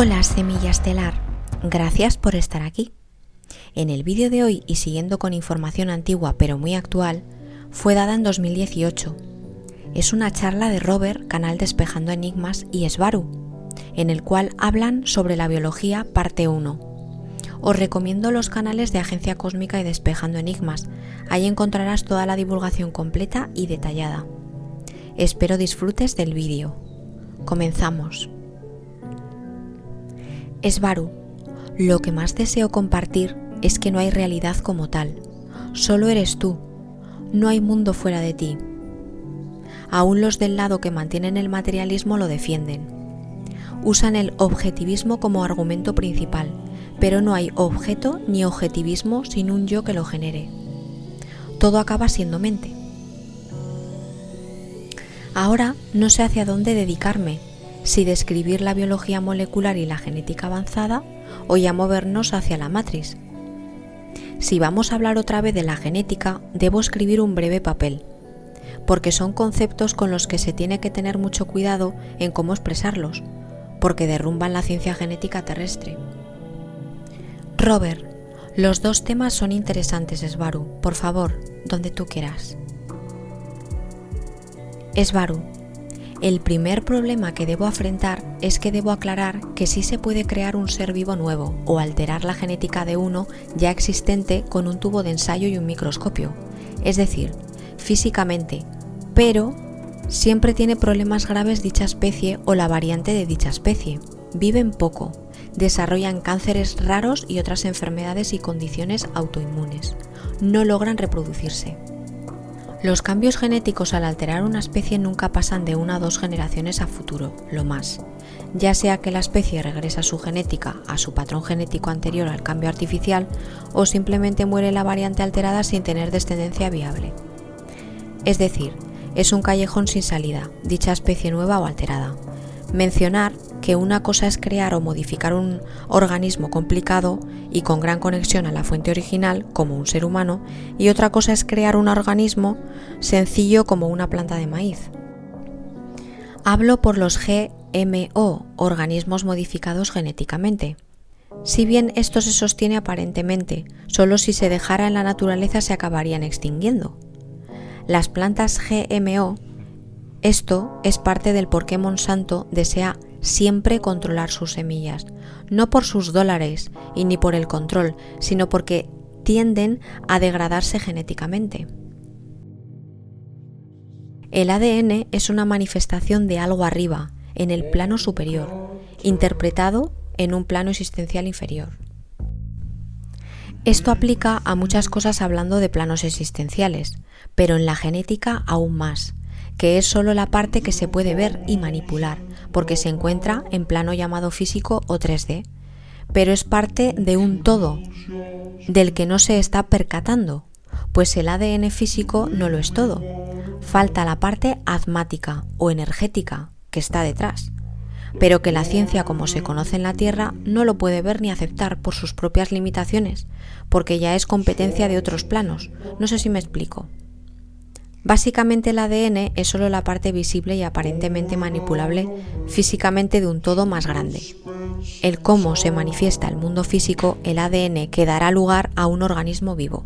Hola Semilla Estelar, gracias por estar aquí. En el vídeo de hoy, y siguiendo con información antigua pero muy actual, fue dada en 2018. Es una charla de Robert, canal Despejando Enigmas, y Esvaru, en el cual hablan sobre la biología parte 1. Os recomiendo los canales de Agencia Cósmica y Despejando Enigmas, ahí encontrarás toda la divulgación completa y detallada. Espero disfrutes del vídeo. Comenzamos. Esvaru, lo que más deseo compartir es que no hay realidad como tal, solo eres tú, no hay mundo fuera de ti. Aún los del lado que mantienen el materialismo lo defienden. Usan el objetivismo como argumento principal, pero no hay objeto ni objetivismo sin un yo que lo genere. Todo acaba siendo mente. Ahora no sé hacia dónde dedicarme, si describir la biología molecular y la genética avanzada o ya movernos hacia la matriz. Si vamos a hablar otra vez de la genética, debo escribir un breve papel, porque son conceptos con los que se tiene que tener mucho cuidado en cómo expresarlos, porque derrumban la ciencia genética terrestre. Robert, los dos temas son interesantes, Esvaru. Por favor, donde tú quieras. Esvaru, el primer problema que debo afrontar es que debo aclarar que sí se puede crear un ser vivo nuevo o alterar la genética de uno ya existente con un tubo de ensayo y un microscopio, es decir, físicamente, pero siempre tiene problemas graves dicha especie o la variante de dicha especie. Viven poco, desarrollan cánceres raros y otras enfermedades y condiciones autoinmunes. No logran reproducirse. Los cambios genéticos al alterar una especie nunca pasan de 1 a 2 generaciones a futuro, lo más. Ya sea que la especie regresa su genética a su patrón genético anterior al cambio artificial o simplemente muere la variante alterada sin tener descendencia viable. Es decir, es un callejón sin salida, dicha especie nueva o alterada. Mencionar que una cosa es crear o modificar un organismo complicado y con gran conexión a la fuente original, como un ser humano, y otra cosa es crear un organismo sencillo como una planta de maíz. Hablo por los GMO, organismos modificados genéticamente. Si bien esto se sostiene aparentemente, solo si se dejara en la naturaleza se acabarían extinguiendo. Las plantas GMO, esto es parte del por qué Monsanto desea siempre controlar sus semillas, no por sus dólares y ni por el control, sino porque tienden a degradarse genéticamente. El ADN es una manifestación de algo arriba, en el plano superior, interpretado en un plano existencial inferior. Esto aplica a muchas cosas hablando de planos existenciales, pero en la genética aún más, que es solo la parte que se puede ver y manipular, porque se encuentra en plano llamado físico o 3D, pero es parte de un todo, del que no se está percatando, pues el ADN físico no lo es todo. Falta la parte atmática o energética que está detrás, pero que la ciencia como se conoce en la Tierra no lo puede ver ni aceptar por sus propias limitaciones, porque ya es competencia de otros planos. No sé si me explico. Básicamente el ADN es solo la parte visible y aparentemente manipulable físicamente de un todo más grande. El cómo se manifiesta el mundo físico, el ADN, que dará lugar a un organismo vivo.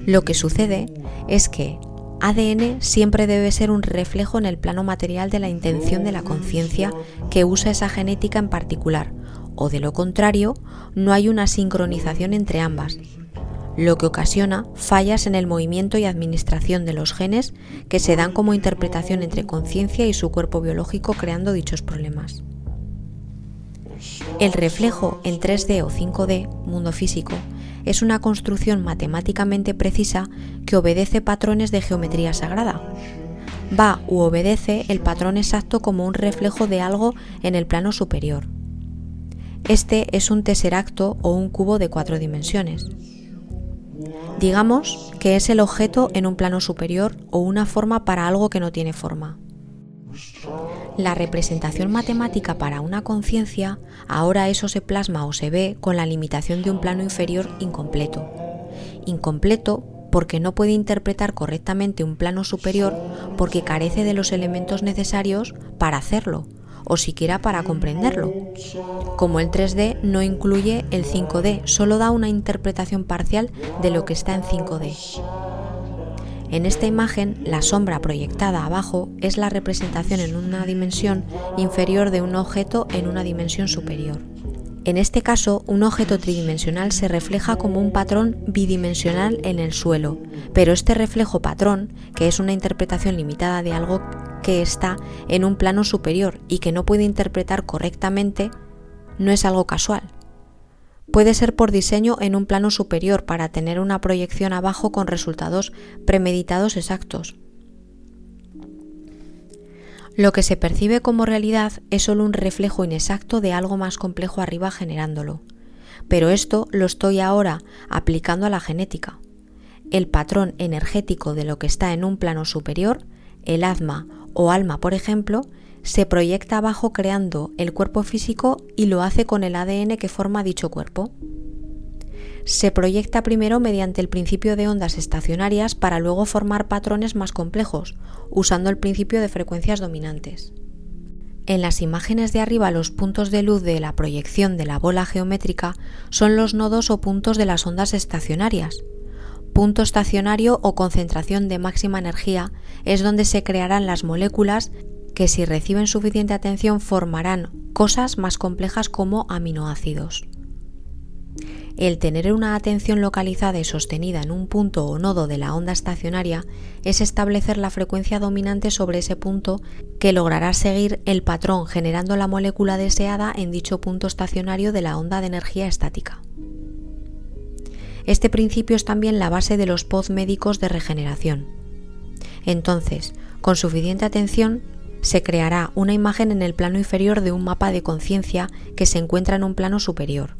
Lo que sucede es que ADN siempre debe ser un reflejo en el plano material de la intención de la conciencia que usa esa genética en particular, o de lo contrario, no hay una sincronización entre ambas, lo que ocasiona fallas en el movimiento y administración de los genes que se dan como interpretación entre conciencia y su cuerpo biológico, creando dichos problemas. El reflejo en 3D o 5D, mundo físico, es una construcción matemáticamente precisa que obedece patrones de geometría sagrada. Va u obedece el patrón exacto como un reflejo de algo en el plano superior. Este es un tesseracto o un cubo de 4 dimensiones. Digamos que es el objeto en un plano superior o una forma para algo que no tiene forma. La representación matemática para una conciencia, ahora eso se plasma o se ve con la limitación de un plano inferior incompleto. Incompleto porque no puede interpretar correctamente un plano superior porque carece de los elementos necesarios para hacerlo, o siquiera para comprenderlo. Como el 3D no incluye el 5D, solo da una interpretación parcial de lo que está en 5D. En esta imagen, la sombra proyectada abajo es la representación en una dimensión inferior de un objeto en una dimensión superior. En este caso, un objeto tridimensional se refleja como un patrón bidimensional en el suelo, pero este reflejo patrón, que es una interpretación limitada de algo que está en un plano superior y que no puede interpretar correctamente, no es algo casual. Puede ser por diseño en un plano superior para tener una proyección abajo con resultados premeditados exactos. Lo que se percibe como realidad es solo un reflejo inexacto de algo más complejo arriba generándolo. Pero esto lo estoy ahora aplicando a la genética. El patrón energético de lo que está en un plano superior, el atma o alma por ejemplo, se proyecta abajo creando el cuerpo físico y lo hace con el ADN que forma dicho cuerpo. Se proyecta primero mediante el principio de ondas estacionarias para luego formar patrones más complejos, usando el principio de frecuencias dominantes. En las imágenes de arriba, los puntos de luz de la proyección de la bola geométrica son los nodos o puntos de las ondas estacionarias. Punto estacionario o concentración de máxima energía es donde se crearán las moléculas que si reciben suficiente atención formarán cosas más complejas como aminoácidos. El tener una atención localizada y sostenida en un punto o nodo de la onda estacionaria es establecer la frecuencia dominante sobre ese punto que logrará seguir el patrón generando la molécula deseada en dicho punto estacionario de la onda de energía estática. Este principio es también la base de los POD médicos de regeneración. Entonces, con suficiente atención, se creará una imagen en el plano inferior de un mapa de conciencia que se encuentra en un plano superior.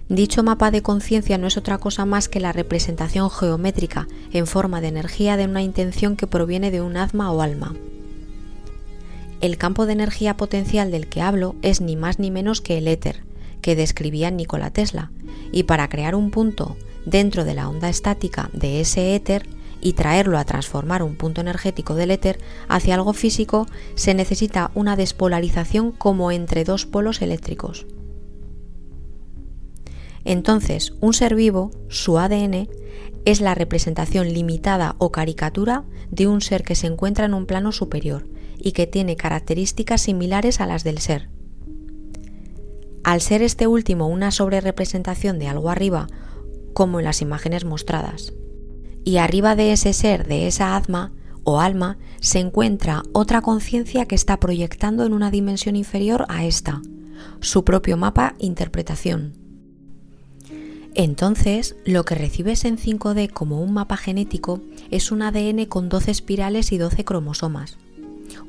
Dicho mapa de conciencia no es otra cosa más que la representación geométrica en forma de energía de una intención que proviene de un atma o alma. El campo de energía potencial del que hablo es ni más ni menos que el éter, que describía Nikola Tesla, y para crear un punto dentro de la onda estática de ese éter y traerlo a transformar un punto energético del éter hacia algo físico, se necesita una despolarización como entre dos polos eléctricos. Entonces, un ser vivo, su ADN, es la representación limitada o caricatura de un ser que se encuentra en un plano superior y que tiene características similares a las del ser. Al ser este último una sobrerepresentación de algo arriba, como en las imágenes mostradas, y arriba de ese ser, de esa atma o alma, se encuentra otra conciencia que está proyectando en una dimensión inferior a esta, su propio mapa interpretación. Entonces, lo que recibes en 5D como un mapa genético es un ADN con 12 espirales y 12 cromosomas,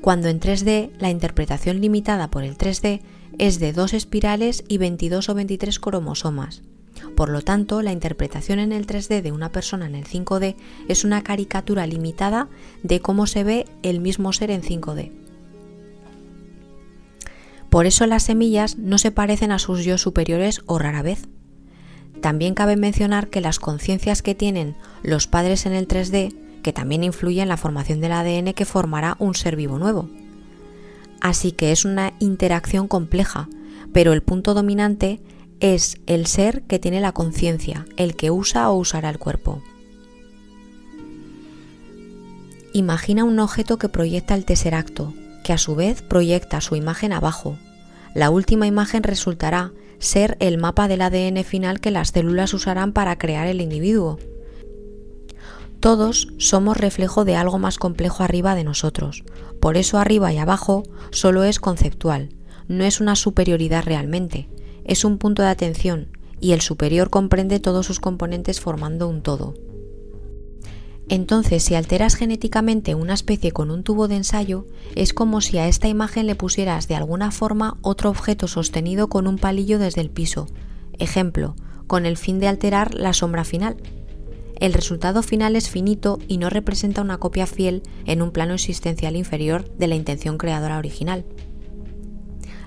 cuando en 3D la interpretación limitada por el 3D es de 2 espirales y 22 o 23 cromosomas. Por lo tanto, la interpretación en el 3D de una persona en el 5D es una caricatura limitada de cómo se ve el mismo ser en 5D. Por eso las semillas no se parecen a sus yo superiores o rara vez. También cabe mencionar que las conciencias que tienen los padres en el 3D, que también influyen en la formación del ADN que formará un ser vivo nuevo. Así que es una interacción compleja, pero el punto dominante es el ser que tiene la conciencia, el que usa o usará el cuerpo. Imagina un objeto que proyecta el tesseracto, que a su vez proyecta su imagen abajo. La última imagen resultará ser el mapa del ADN final que las células usarán para crear el individuo. Todos somos reflejo de algo más complejo arriba de nosotros, por eso arriba y abajo solo es conceptual, no es una superioridad realmente, es un punto de atención y el superior comprende todos sus componentes formando un todo. Entonces, si alteras genéticamente una especie con un tubo de ensayo, es como si a esta imagen le pusieras de alguna forma otro objeto sostenido con un palillo desde el piso, ejemplo, con el fin de alterar la sombra final. El resultado final es finito y no representa una copia fiel en un plano existencial inferior de la intención creadora original.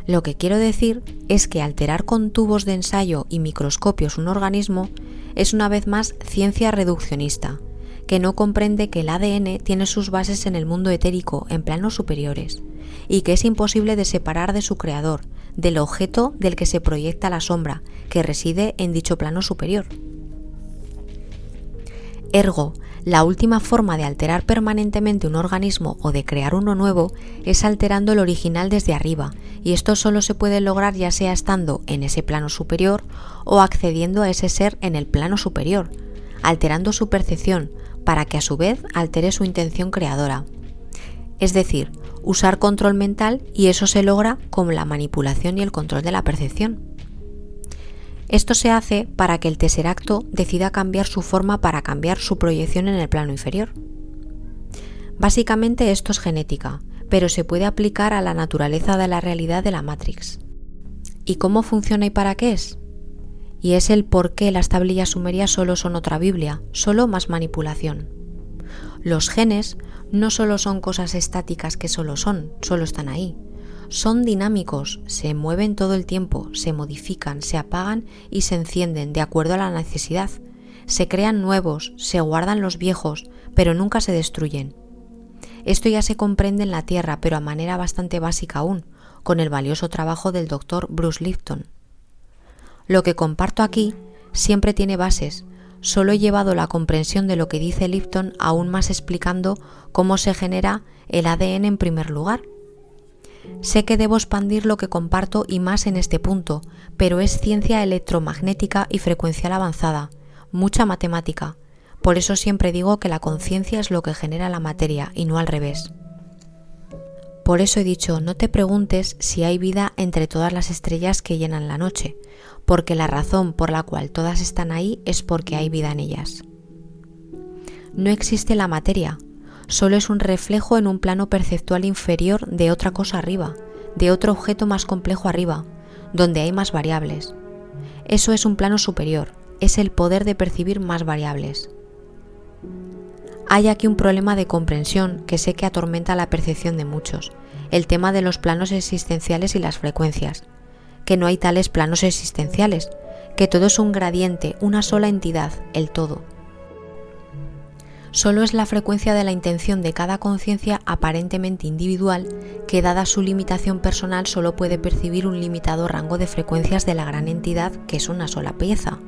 Lo que quiero decir es que alterar con tubos de ensayo y microscopios un organismo es una vez más ciencia reduccionista, que no comprende que el ADN tiene sus bases en el mundo etérico, en planos superiores, y que es imposible de separar de su creador, del objeto del que se proyecta la sombra, que reside en dicho plano superior. Ergo, la última forma de alterar permanentemente un organismo o de crear uno nuevo es alterando el original desde arriba, y esto solo se puede lograr ya sea estando en ese plano superior o accediendo a ese ser en el plano superior, alterando su percepción para que a su vez altere su intención creadora. Es decir, usar control mental, y eso se logra con la manipulación y el control de la percepción. Esto se hace para que el tesseracto decida cambiar su forma para cambiar su proyección en el plano inferior. Básicamente esto es genética, pero se puede aplicar a la naturaleza de la realidad de la Matrix. ¿Y cómo funciona y para qué es? Y es el por qué las tablillas sumerias solo son otra Biblia, solo más manipulación. Los genes no solo son cosas estáticas que solo están ahí. Son dinámicos, se mueven todo el tiempo, se modifican, se apagan y se encienden de acuerdo a la necesidad. Se crean nuevos, se guardan los viejos, pero nunca se destruyen. Esto ya se comprende en la Tierra, pero a manera bastante básica aún, con el valioso trabajo del Dr. Bruce Lipton. Lo que comparto aquí siempre tiene bases, solo he llevado la comprensión de lo que dice Lipton aún más explicando cómo se genera el ADN en primer lugar. Sé que debo expandir lo que comparto y más en este punto, pero es ciencia electromagnética y frecuencial avanzada, mucha matemática. Por eso siempre digo que la conciencia es lo que genera la materia y no al revés. Por eso he dicho, no te preguntes si hay vida entre todas las estrellas que llenan la noche, porque la razón por la cual todas están ahí es porque hay vida en ellas. No existe la materia, solo es un reflejo en un plano perceptual inferior de otra cosa arriba, de otro objeto más complejo arriba, donde hay más variables. Eso es un plano superior, es el poder de percibir más variables. Hay aquí un problema de comprensión que sé que atormenta la percepción de muchos, el tema de los planos existenciales y las frecuencias, que no hay tales planos existenciales, que todo es un gradiente, una sola entidad, el todo. Solo es la frecuencia de la intención de cada conciencia aparentemente individual que, dada su limitación personal, solo puede percibir un limitado rango de frecuencias de la gran entidad que es una sola pieza.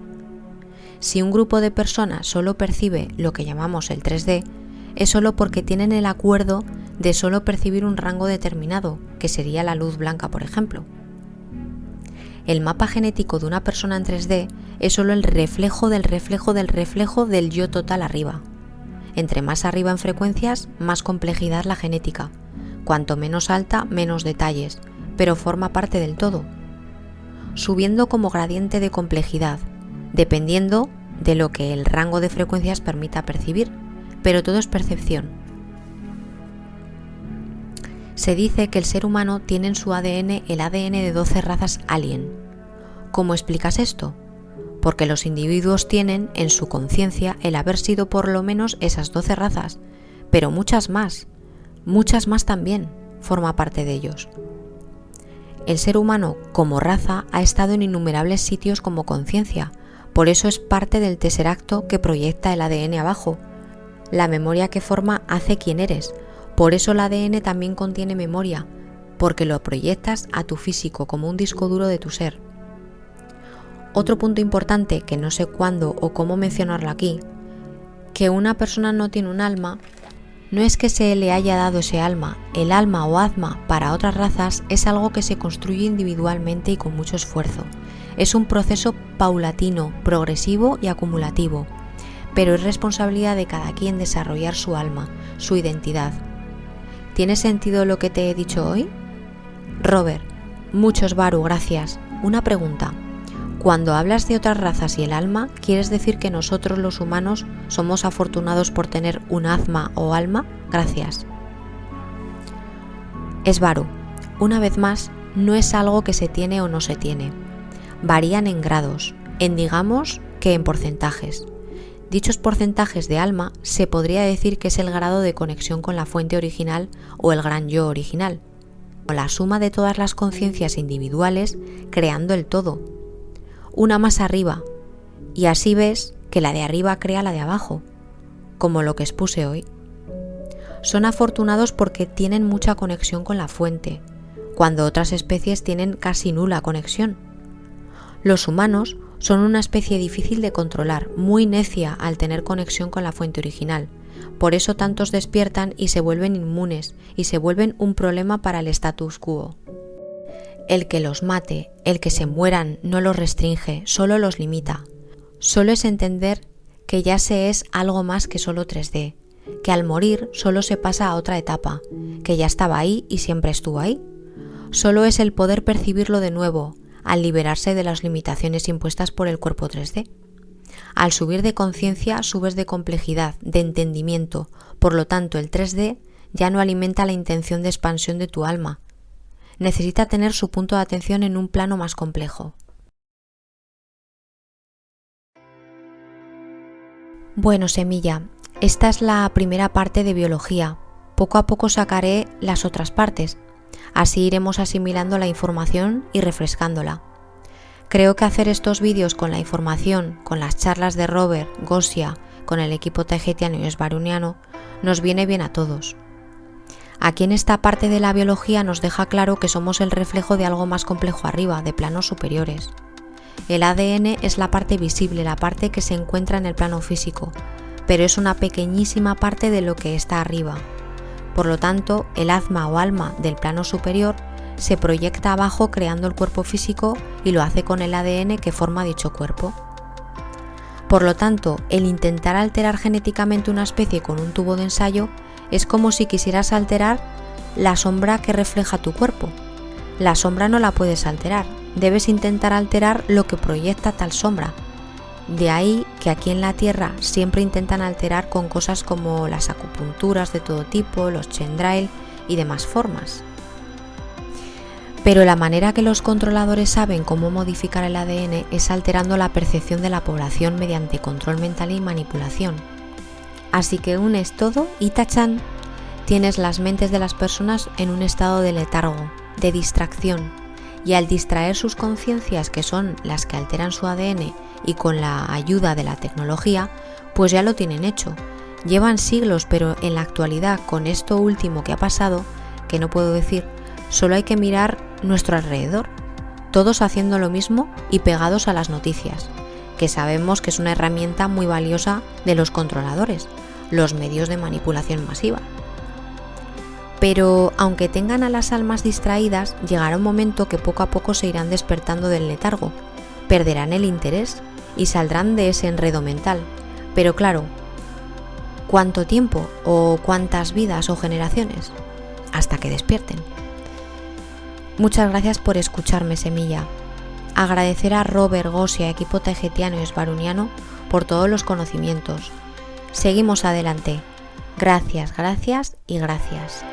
Si un grupo de personas solo percibe lo que llamamos el 3D, es solo porque tienen el acuerdo de solo percibir un rango determinado, que sería la luz blanca, por ejemplo. El mapa genético de una persona en 3D es solo el reflejo del reflejo del reflejo del yo total arriba. Entre más arriba en frecuencias, más complejidad la genética. Cuanto menos alta, menos detalles, pero forma parte del todo. Subiendo como gradiente de complejidad, dependiendo de lo que el rango de frecuencias permita percibir, pero todo es percepción. Se dice que el ser humano tiene en su ADN el ADN de 12 razas alien. ¿Cómo explicas esto? Porque los individuos tienen en su conciencia el haber sido por lo menos esas 12 razas, pero muchas más también forma parte de ellos. El ser humano como raza ha estado en innumerables sitios como conciencia, por eso es parte del tesseracto que proyecta el ADN abajo. La memoria que forma hace quién eres, por eso el ADN también contiene memoria, porque lo proyectas a tu físico como un disco duro de tu ser. Otro punto importante, que no sé cuándo o cómo mencionarlo aquí, que una persona no tiene un alma, no es que se le haya dado ese alma. El alma o atma para otras razas es algo que se construye individualmente y con mucho esfuerzo. Es un proceso paulatino, progresivo y acumulativo, pero es responsabilidad de cada quien desarrollar su alma, su identidad. ¿Tiene sentido lo que te he dicho hoy? Robert, muchos Baru, gracias. Una pregunta. Cuando hablas de otras razas y el alma, ¿quieres decir que nosotros los humanos somos afortunados por tener un atma o alma? Gracias. Esvaru, una vez más, no es algo que se tiene o no se tiene. Varían en grados, digamos que en porcentajes. Dichos porcentajes de alma se podría decir que es el grado de conexión con la fuente original o el gran yo original, o la suma de todas las conciencias individuales creando el todo. Una más arriba, y así ves que la de arriba crea la de abajo, como lo que expuse hoy. son afortunados porque tienen mucha conexión con la fuente, cuando otras especies tienen casi nula conexión. Los humanos son una especie difícil de controlar, muy necia al tener conexión con la fuente original. Por eso tantos despiertan y se vuelven inmunes y se vuelven un problema para el status quo. El que los mate, el que se mueran, no los restringe, solo los limita. Solo es entender que ya se es algo más que solo 3D, que al morir solo se pasa a otra etapa, que ya estaba ahí y siempre estuvo ahí. Solo es el poder percibirlo de nuevo, al liberarse de las limitaciones impuestas por el cuerpo 3D. Al subir de conciencia subes de complejidad, de entendimiento, por lo tanto el 3D ya no alimenta la intención de expansión de tu alma. Necesita tener su punto de atención en un plano más complejo. Bueno, semilla, esta es la primera parte de biología. Poco a poco sacaré las otras partes. Así iremos asimilando la información y refrescándola. Creo que hacer estos vídeos con la información, con las charlas de Robert, Gosia, con el equipo Tahetiano y Svaruniano, nos viene bien a todos. Aquí en esta parte de la biología nos deja claro que somos el reflejo de algo más complejo arriba, de planos superiores. El ADN es la parte visible, la parte que se encuentra en el plano físico, pero es una pequeñísima parte de lo que está arriba. Por lo tanto, el atma o alma del plano superior se proyecta abajo creando el cuerpo físico y lo hace con el ADN que forma dicho cuerpo. Por lo tanto, el intentar alterar genéticamente una especie con un tubo de ensayo es como si quisieras alterar la sombra que refleja tu cuerpo. La sombra no la puedes alterar, debes intentar alterar lo que proyecta tal sombra. De ahí que aquí en la Tierra siempre intentan alterar con cosas como las acupunturas de todo tipo, los Chendrail y demás formas. Pero la manera que los controladores saben cómo modificar el ADN es alterando la percepción de la población mediante control mental y manipulación. Así que unes todo y tachán, tienes las mentes de las personas en un estado de letargo, de distracción, y al distraer sus conciencias, que son las que alteran su ADN, y con la ayuda de la tecnología, pues ya lo tienen hecho. Llevan siglos, pero en la actualidad, con esto último que ha pasado, que no puedo decir, solo hay que mirar nuestro alrededor, todos haciendo lo mismo y pegados a las noticias, que sabemos que es una herramienta muy valiosa de los controladores, los medios de manipulación masiva. Pero aunque tengan a las almas distraídas, llegará un momento que poco a poco se irán despertando del letargo, perderán el interés y saldrán de ese enredo mental. Pero claro, ¿cuánto tiempo o cuántas vidas o generaciones? Hasta que despierten. Muchas gracias por escucharme, semilla. Agradecer a Robert, Gosia, equipo Tahetiano y Svaruniano por todos los conocimientos. Seguimos adelante. Gracias, gracias y gracias.